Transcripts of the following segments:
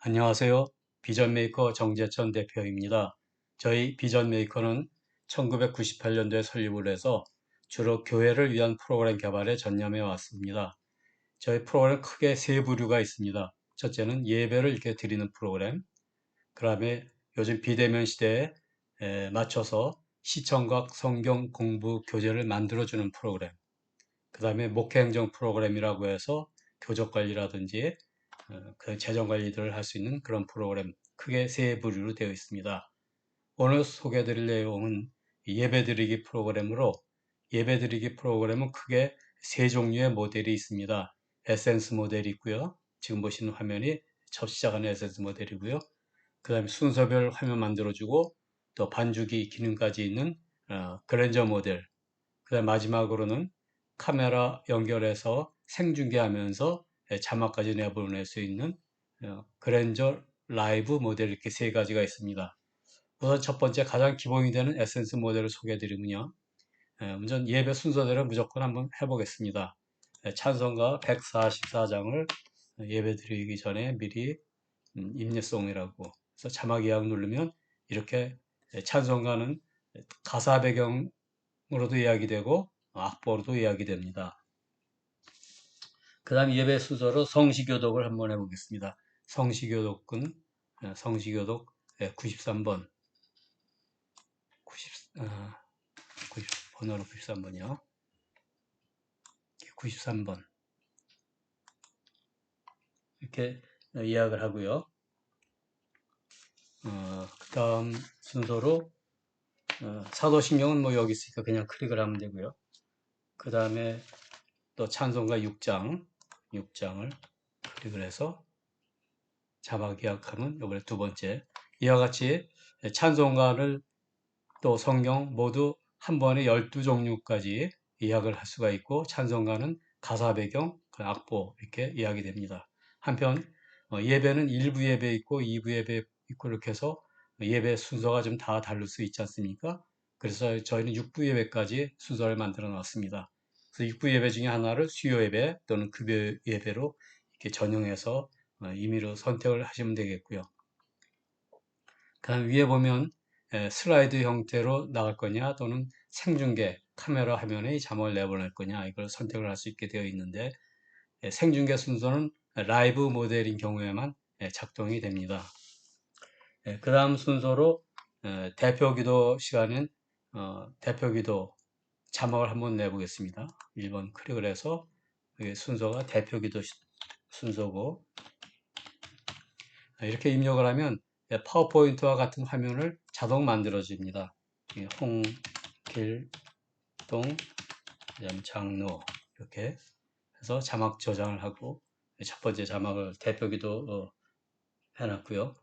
안녕하세요. 비전메이커 정재천 대표입니다. 저희 비전메이커는 1998년도에 설립을 해서 주로 교회를 위한 프로그램 개발에 전념해 왔습니다. 저희 프로그램 크게 세 부류가 있습니다. 첫째는 예배를 이렇게 드리는 프로그램, 그 다음에 요즘 비대면 시대에 맞춰서 시청각 성경 공부 교재를 만들어주는 프로그램, 그 다음에 목회행정 프로그램이라고 해서 교적 관리라든지 그 재정 관리들을 할 수 있는 그런 프로그램 크게 세 부류로 되어 있습니다. 오늘 소개해드릴 내용은 예배드리기 프로그램으로 예배드리기 프로그램은 크게 세 종류의 모델이 있습니다. 에센스 모델이 있고요. 지금 보시는 화면이 첫 시작하는 에센스 모델이고요. 그 다음에 순서별 화면 만들어주고 또 반주기 기능까지 있는 그랜저 모델, 그 다음 마지막으로는 카메라 연결해서 생중계하면서 자막까지 내보낼 수 있는 그랜저 라이브 모델 이렇게 세 가지가 있습니다. 우선 첫 번째 가장 기본이 되는 에센스 모델을 소개해 드리면요. 우선 예배 순서대로 무조건 한번 해보겠습니다. 찬송가 144장을 예배 드리기 전에 미리 임예송이라고 해서 자막 예약 누르면 이렇게 찬송가는 가사 배경으로도 예약이 되고 악보로도 예약이 됩니다. 그 다음 예배 순서로 성시교독을 한번 해보겠습니다. 성시교독은 성시교독 93번 번호로 93번이요. 93번 이렇게 예약을 하고요. 그 다음 순서로 사도신경은 뭐 여기 있으니까 그냥 클릭을 하면 되고요. 그 다음에 또 찬송가 6장을 클릭을 해서 자막 예약하면 이번에 두 번째 이와 같이 찬송가를 또 성경 모두 한 번에 12종류까지 예약을 할 수가 있고 찬송가는 가사 배경, 악보 이렇게 예약이 됩니다. 한편 예배는 1부 예배 있고 2부 예배 있고 이렇게 해서 예배 순서가 좀 다 다를 수 있지 않습니까? 그래서 저희는 6부 예배까지 순서를 만들어 놨습니다. 그래서 6부 예배 중에 하나를 수요 예배 또는 급여 예배로 이렇게 전용해서 임의로 선택을 하시면 되겠고요. 그 위에 보면 슬라이드 형태로 나갈 거냐 또는 생중계 카메라 화면에 자막을 내보낼 거냐 이걸 선택을 할 수 있게 되어 있는데 생중계 순서는 라이브 모델인 경우에만 작동이 됩니다. 그 다음 순서로 대표기도 시간은 대표기도 자막을 한번 내보겠습니다. 1번 클릭을 해서 순서가 대표기도 순서고 이렇게 입력을 하면 파워포인트와 같은 화면을 자동 만들어집니다. 홍, 길, 동, 장로 이렇게 해서 자막 저장을 하고 첫 번째 자막을 대표기도 해놨고요.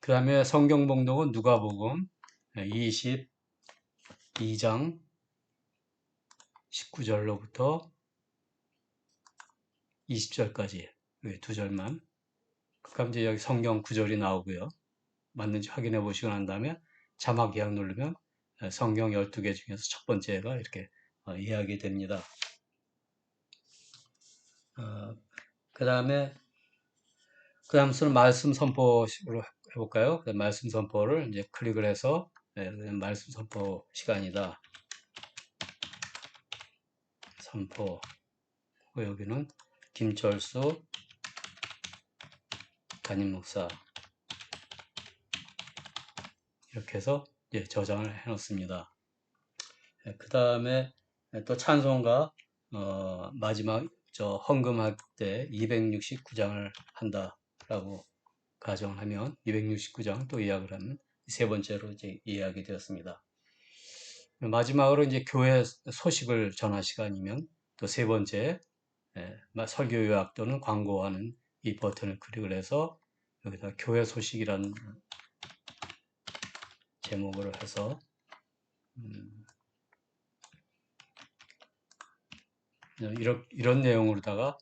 그 다음에 성경 목록은 누가복음 22장 19절로부터 20절까지 두 절만 그럼 이제 여기 성경 구절이 나오고요. 맞는지 확인해 보시고 난 다음에 자막 예약 누르면 성경 12개 중에서 첫 번째가 이렇게 예약이 됩니다. 그 다음에 그 다음으로 말씀 선포로 해볼까요? 말씀 선포를 이제 클릭을 해서 말씀 선포 시간이다. 선포 여기는 김철수 담임 목사 이렇게 해서 저장을 해 놓습니다. 그 다음에 또 찬송가 마지막 헌금할 때 269장을 한다라고 가정을 하면 269장 또 예약을 하면 세 번째로 이제 예약이 되었습니다. 마지막으로 이제 교회 소식을 전할 시간이면 또 세 번째 설교 요약 또는 광고하는 이 버튼을 클릭을 해서 여기다 교회 소식이라는 제목으로 해서 이런 내용으로다가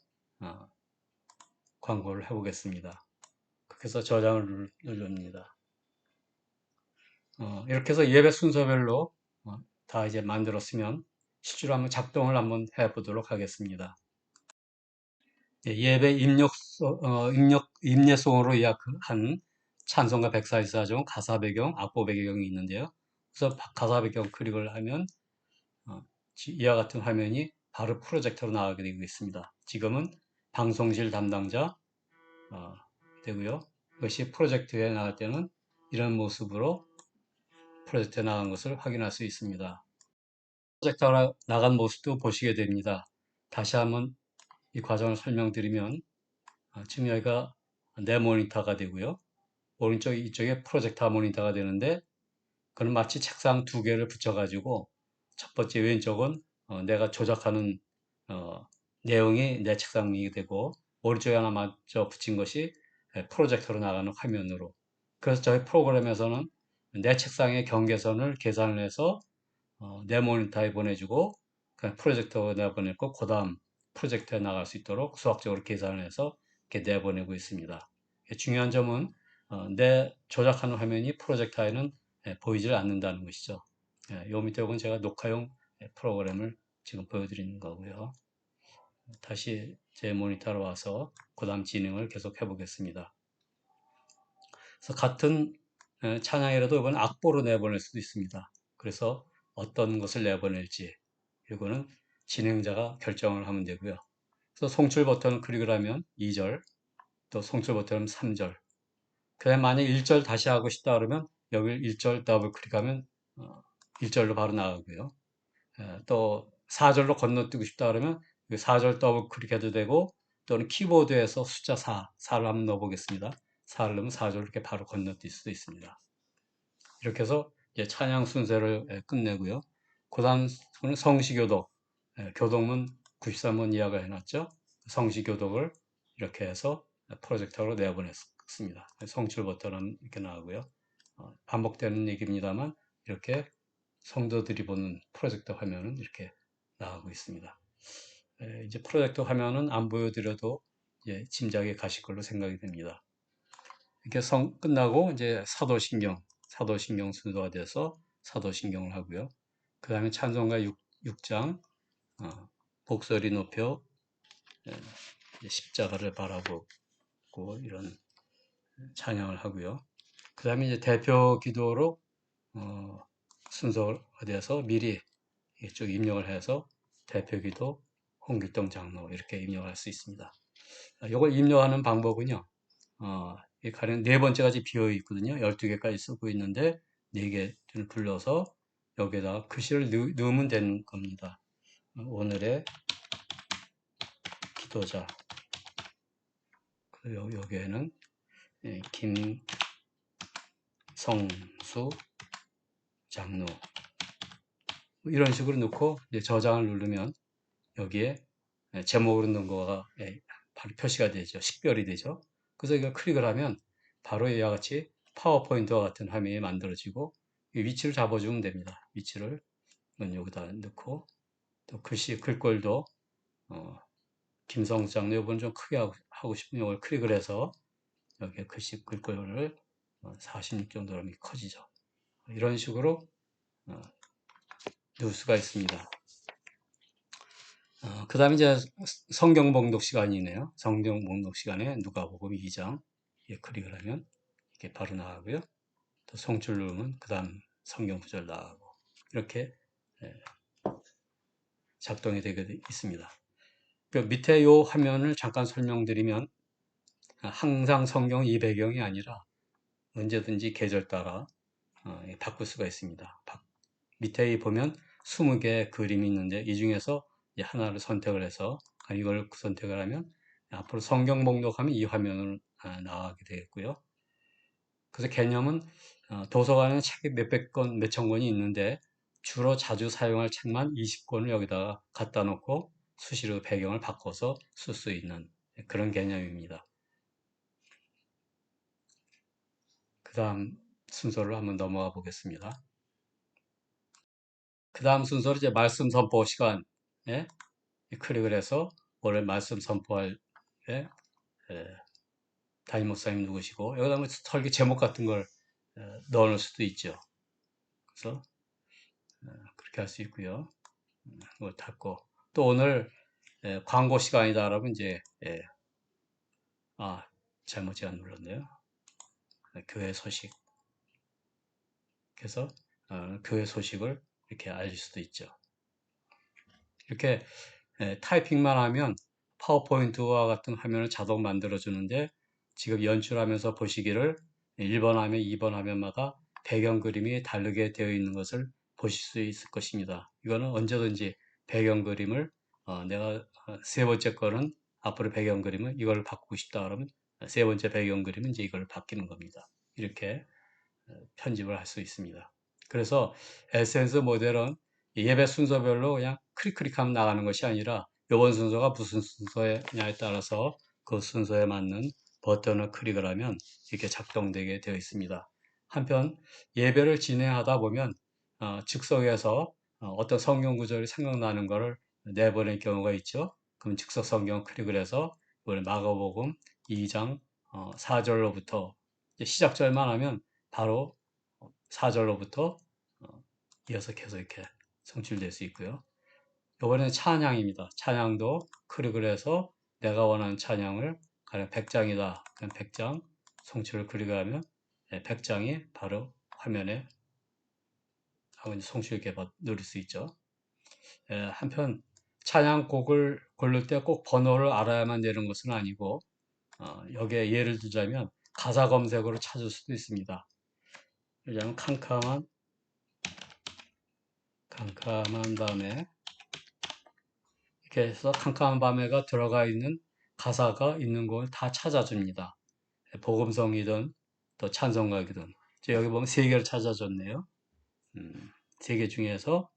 광고를 해보겠습니다. 그래서 저장을 누릅니다. 이렇게 해서 예배 순서별로 다 이제 만들었으면 실제로 한번 작동을 한번 해보도록 하겠습니다. 예배 임례송으로 예약한 찬송가 144종 가사 배경, 악보 배경이 있는데요. 그래서 가사 배경 클릭을 하면 어, 이와 같은 화면이 바로 프로젝터로 나가게 되고 있습니다. 지금은 방송실 담당자 되고요. 이것이 프로젝트에 나갈 때는 이런 모습으로 프로젝트에 나간 것을 확인할 수 있습니다. 프로젝터가 나간 모습도 보시게 됩니다. 다시 한번 이 과정을 설명드리면 지금 여기가 내 모니터가 되고요. 오른쪽 이쪽에 프로젝터 모니터가 되는데 그건 마치 책상 두 개를 붙여가지고 첫 번째 왼쪽은 내가 조작하는 어, 내용이 내 책상 위에 되고 오른쪽에 하나 맞춰 붙인 것이 프로젝터로 나가는 화면으로. 그래서 저희 프로그램에서는 내 책상의 경계선을 계산을 해서 내 모니터에 보내주고 그냥 프로젝터에 내보내고 그 다음 프로젝터에 나갈 수 있도록 수학적으로 계산을 해서 이렇게 내보내고 있습니다. 중요한 점은 내 조작하는 화면이 프로젝터에는 보이질 않는다는 것이죠. 요 밑에 보면 제가 녹화용 프로그램을 지금 보여드리는 거고요. 다시 제 모니터로 와서 그 다음 진행을 계속 해보겠습니다. 그래서 같은 찬양이라도 이번 악보로 내보낼 수도 있습니다. 그래서 어떤 것을 내보낼지 이거는 진행자가 결정을 하면 되고요. 그래서 송출 버튼을 클릭을 하면 2절, 또 송출 버튼은 3절. 그다음 만약 1절 다시 하고 싶다 그러면 여기를 1절 더블 클릭하면 1절로 바로 나가고요. 또 4절로 건너뛰고 싶다 그러면 4절 더블 클릭해도 되고 또는 키보드에서 숫자 4를 한번 넣어보겠습니다. 4를 넣으면 4절로 이렇게 바로 건너뛸 수도 있습니다. 이렇게 해서 이제 찬양 순서를 끝내고요. 그 다음 성시교독, 교독문 93번 이야기를 해놨죠. 성시교독을 이렇게 해서 프로젝터로 내보냈습니다. 성출 버튼은 이렇게 나오고요. 반복되는 얘기입니다만 이렇게 성도들이 보는 프로젝터 화면은 이렇게 나오고 있습니다. 이제 프로젝터 화면은 안 보여드려도 짐작이 가실 걸로 생각이 됩니다. 이렇게 끝나고 이제 사도신경 순서가 돼서 사도신경을 하고요. 그 다음에 찬송가 6장, 목소리 높여 십자가를 바라보고 이런 찬양을 하고요. 그 다음에 이제 대표 기도로 순서가 돼서 미리 이쪽 입력을 해서 대표 기도 홍길동 장로 이렇게 입력할 수 있습니다. 이걸 입력하는 방법은요. 가령 네 번째까지 비어 있거든요. 12개까지 쓰고 있는데 4개를 불러서 여기에다가 글씨를 넣으면 되는 겁니다. 오늘의 기도자. 여기에는 김성수 장로 이런 식으로 넣고 저장을 누르면 여기에 제목으로 넣은 거가 바로 표시가 되죠. 식별이 되죠. 그래서 이걸 클릭을 하면 바로 이와 같이 파워포인트와 같은 화면이 만들어지고 위치를 잡아주면 됩니다. 위치를 여기다 넣고 또 글씨 글꼴도 김성수 장로 이번 좀 크게 하고 싶으면 이걸 클릭을 해서 여기에 글씨 글꼴을 46 정도로 하면 커지죠. 이런 식으로 넣을 수가 있습니다. 그 다음에 이제 성경 봉독 시간이네요. 성경 봉독 시간에 누가복음 2장 클릭을 하면 이렇게 바로 나가고요. 또 송출 누르면 그 다음 성경 구절 나가고 이렇게 작동이 되게 있습니다. 그 밑에 요 화면을 잠깐 설명드리면 항상 성경 이 배경이 아니라 언제든지 계절 따라 바꿀 수가 있습니다. 밑에 보면 20개의 그림이 있는데 이 중에서 하나를 선택을 해서 이걸 선택을 하면 앞으로 성경 목록하면 이 화면으로 나가게 되겠고요. 그래서 개념은 도서관에 책이 몇백 권, 몇천 권이 있는데 주로 자주 사용할 책만 20권을 여기다가 갖다 놓고 수시로 배경을 바꿔서 쓸 수 있는 그런 개념입니다. 그 다음 순서를 한번 넘어가 보겠습니다. 그 다음 순서로 이제 말씀 선포 시간에 클릭을 해서 오늘 말씀 선포할 담임 목사님 누구시고 여기다 뭐 설교 제목 같은 걸 넣어 놓을 수도 있죠. 그래서 그렇게 할 수 있고요. 이걸 닫고 또 오늘 광고 시간이다 라면 이제 잘못 제가 눌렀네요. 교회 소식. 그래서 교회 소식을 이렇게 알릴 수도 있죠. 이렇게 타이핑만 하면 파워포인트와 같은 화면을 자동 만들어 주는데, 지금 연출하면서 보시기를 1번 화면, 2번 화면마다 배경 그림이 다르게 되어 있는 것을 보실 수 있을 것입니다. 이거는 언제든지 배경 그림을 내가 세 번째 거는 앞으로 배경 그림은 이걸 바꾸고 싶다 그러면 세 번째 배경 그림은 이제 이걸 바뀌는 겁니다. 이렇게 편집을 할 수 있습니다. 그래서 에센스 모델은 예배 순서별로 그냥 클릭하면 나가는 것이 아니라 이번 순서가 무슨 순서냐에 따라서 그 순서에 맞는 버튼을 클릭을 하면 이렇게 작동되게 되어 있습니다. 한편 예배를 진행하다 보면 즉석에서 어떤 성경 구절이 생각나는 것을 내보낼 경우가 있죠. 그럼 즉석 성경 클릭을 해서 마가복음 2장 4절로부터 시작절만 하면 바로 4절로부터 이어서 계속 이렇게 성취될 수 있고요. 이번에는 찬양입니다. 찬양도 클릭을 해서 내가 원하는 찬양을, 가령 100장이다. 그럼 100장 성취를 클릭하면 100장이 바로 화면에 성취 이렇게 누릴 수 있죠. 한편 찬양곡을 고를 때 꼭 번호를 알아야만 되는 것은 아니고, 여기에 예를 들자면 가사 검색으로 찾을 수도 있습니다. 예를 들면 캄캄한 밤에, 이렇게 해서 캄캄한 밤에가 들어가 있는 가사가 있는 걸 다 찾아줍니다. 복음성이든 또 찬송가이든. 여기 보면 세 개를 찾아줬네요. 세 개 중에서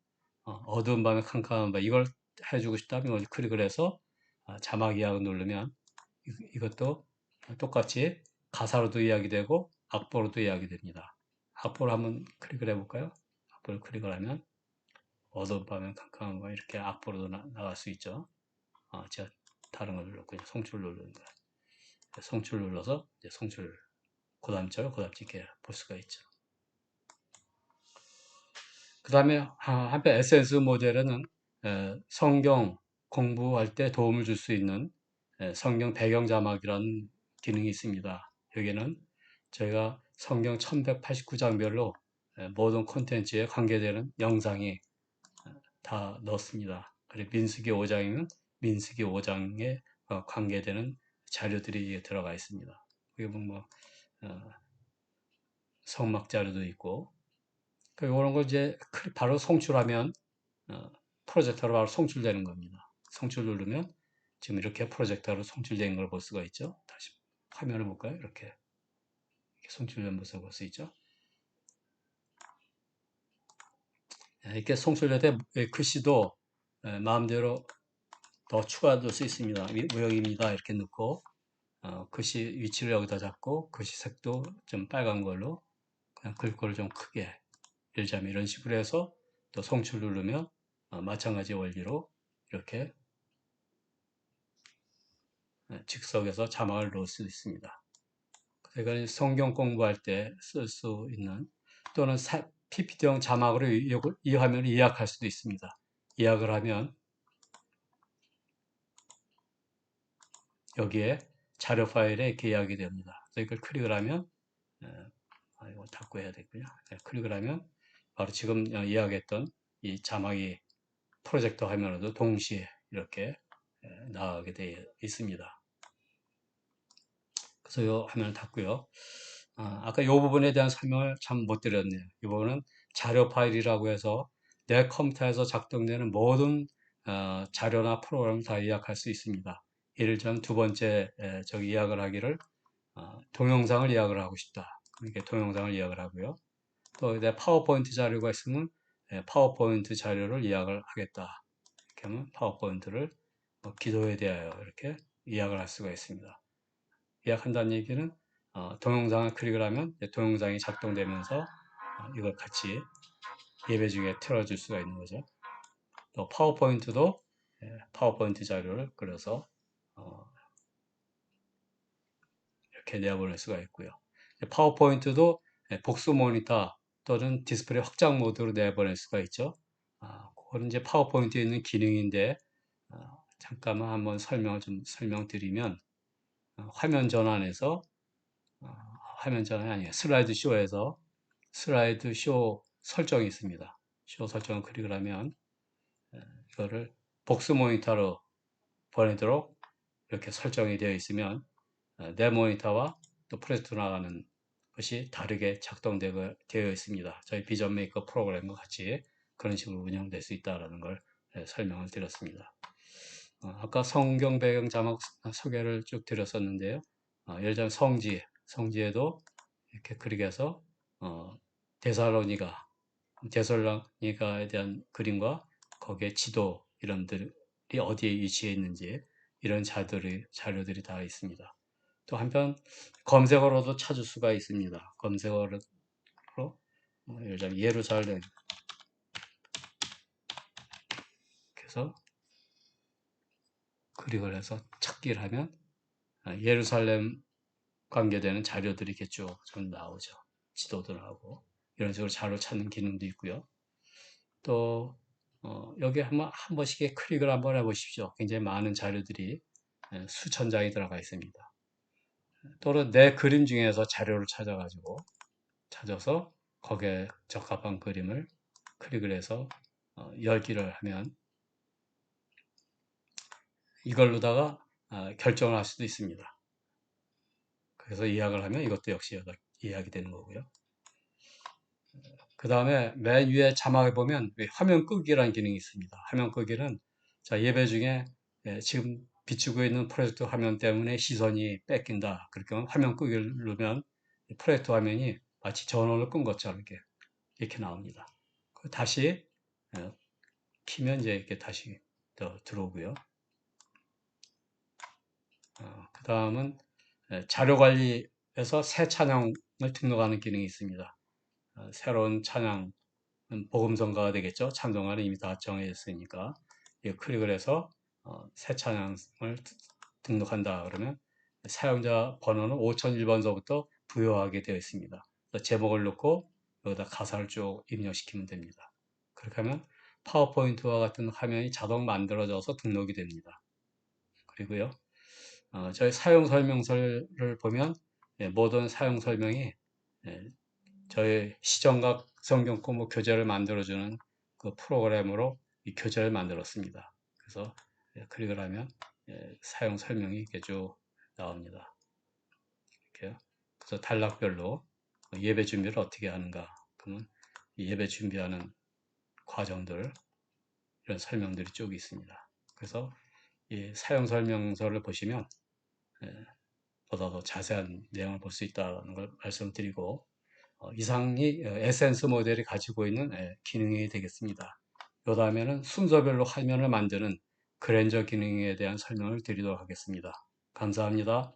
어두운 밤에 캄캄한 밤, 이걸 해주고 싶다면 클릭을 해서 자막 이야기 누르면 이것도 똑같이 가사로도 이야기되고 악보로도 이야기됩니다. 악보를 한번 클릭을 해볼까요? 악보를 클릭을 하면 어두운 밤에 캄캄한 밤, 이렇게 악보로도 나갈 수 있죠. 제가 다른 걸 눌렀고 송출 누르는 거예요. 송출 눌러서 이제 송출 고담절 고담직게 볼 수가 있죠. 그 다음에 한편 에센스 모델에는 성경 공부할 때 도움을 줄 수 있는 성경 배경 자막이라는 기능이 있습니다. 여기는 저희가 성경 1189장별로 모든 콘텐츠에 관계되는 영상이 다 넣습니다. 그리고 민수기 5장이면 민수기 5장에 관계되는 자료들이 들어가 있습니다. 여기 보면 뭐 성막 자료도 있고, 이런 걸 이제 바로 송출하면 프로젝터로 바로 송출되는 겁니다. 송출 누르면 지금 이렇게 프로젝터로 송출된 걸 볼 수가 있죠. 다시 화면을 볼까요? 이렇게 송출된 모습을 볼 수 있죠. 이렇게 송출될 때 글씨도 마음대로 더 추가될 수 있습니다. 무역입니다. 이렇게 넣고 글씨 위치를 여기다 잡고 글씨 색도 좀 빨간 걸로 그냥 글꼴을 좀 크게, 예를 들자면 이런 식으로 해서 또 송출 누르면 마찬가지 원리로 이렇게 즉석에서 자막을 넣을 수 있습니다. 그러니까 성경 공부할 때 쓸 수 있는, 또는 PPT용 자막으로 이 화면을 예약할 수도 있습니다. 예약을 하면 여기에 자료 파일에 이렇게 예약이 됩니다. 그래서 이걸 클릭을 하면 이거 닫고 해야 되고요. 클릭을 하면 바로 지금 예약했던 이 자막이 프로젝터 화면으로도 동시에 이렇게 나가게 되어 있습니다. 그래서 이 화면을 닫고요. 아까 이 부분에 대한 설명을 참 못 드렸네요. 이 부분은 자료 파일이라고 해서 내 컴퓨터에서 작동되는 모든 자료나 프로그램을 다 예약할 수 있습니다. 예를 들면 두 번째 저기 예약을 하기를 동영상을 예약을 하고 싶다. 이렇게 동영상을 예약을 하고요. 또 내 파워포인트 자료가 있으면 파워포인트 자료를 예약을 하겠다. 이렇게 하면 파워포인트를 기도에 대하여 이렇게 예약을 할 수가 있습니다. 예약한다는 얘기는 동영상을 클릭을 하면 동영상이 작동되면서 이걸 같이 예배 중에 틀어줄 수가 있는 거죠. 또 파워포인트도 파워포인트 자료를 그려서 이렇게 내보낼 수가 있고요. 파워포인트도 복수 모니터 또는 디스플레이 확장 모드로 내보낼 수가 있죠. 그건 이제 파워포인트에 있는 기능인데 잠깐만 한번 설명드리면 화면 전환에서 화면 전환이 아니에요. 슬라이드 쇼에서 슬라이드 쇼 설정이 있습니다. 쇼 설정을 클릭을 하면 이거를 복수 모니터로 보내도록 이렇게 설정이 되어 있으면 내 모니터와 또 프로젝트 나가는 것이 다르게 작동되어 있습니다. 저희 비전 메이커 프로그램과 같이 그런 식으로 운영될 수 있다는 걸 설명을 드렸습니다. 아까 성경 배경 자막 소개를 쭉 드렸었는데요. 예를 들면 성지에도 이렇게 클릭해서 데살로니가 데살로니가에 대한 그림과 거기에 지도 이런들이 어디에 위치해 있는지 이런 자료들이 다 있습니다. 또 한편 검색어로도 찾을 수가 있습니다. 검색어로 예를 들면 예루살렘 그래서 클릭을 해서 찾기를 하면 예루살렘 관계되는 자료들이 이렇게 쭉 나오죠. 지도도 나오고 이런 식으로 자료 찾는 기능도 있고요. 또 여기 한 번씩 클릭을 한번 해보십시오. 굉장히 많은 자료들이 수천 장이 들어가 있습니다. 또는 내 그림 중에서 자료를 찾아서 거기에 적합한 그림을 클릭을 해서 열기를 하면 이걸로다가 결정을 할 수도 있습니다. 그래서 예약을 하면 이것도 역시 예약이 되는 거고요. 그 다음에 맨 위에 자막에 보면 화면 끄기라는 기능이 있습니다. 화면 끄기는 자, 예배 중에 지금 비추고 있는 프로젝트 화면 때문에 시선이 뺏긴다. 그렇게 하면 화면 끄기를 누르면 프로젝트 화면이 마치 전원을 끈 것처럼 이렇게 나옵니다. 다시 키면 이제 이렇게 다시 들어오고요. 그 다음은 자료 관리에서 새 찬양을 등록하는 기능이 있습니다. 새로운 찬양 복음성가가 되겠죠. 찬송가는 이미 다 정해져 있으니까 클릭을 해서 새 찬양을 등록한다 그러면 사용자 번호는 5001번서부터 부여하게 되어 있습니다. 제목을 넣고 여기다 가사를 쭉 입력시키면 됩니다. 그렇게 하면 파워포인트와 같은 화면이 자동 만들어져서 등록이 됩니다. 그리고요, 저희 사용 설명서를 보면 모든 사용 설명이 저희 시정각 성경 공부 교재를 만들어주는 그 프로그램으로 이 교재를 만들었습니다. 그래서 클릭을 하면 사용 설명이 이렇게 쭉 나옵니다. 이렇게요. 그래서 단락별로 예배 준비를 어떻게 하는가. 그러면 예배 준비하는 과정들 이런 설명들이 쭉 있습니다. 그래서 이 사용 설명서를 보시면 보다 더 자세한 내용을 볼 수 있다는 걸 말씀드리고 이상이 에센스 모델이 가지고 있는 기능이 되겠습니다. 그 다음에는 순서별로 화면을 만드는 그랜저 기능에 대한 설명을 드리도록 하겠습니다. 감사합니다.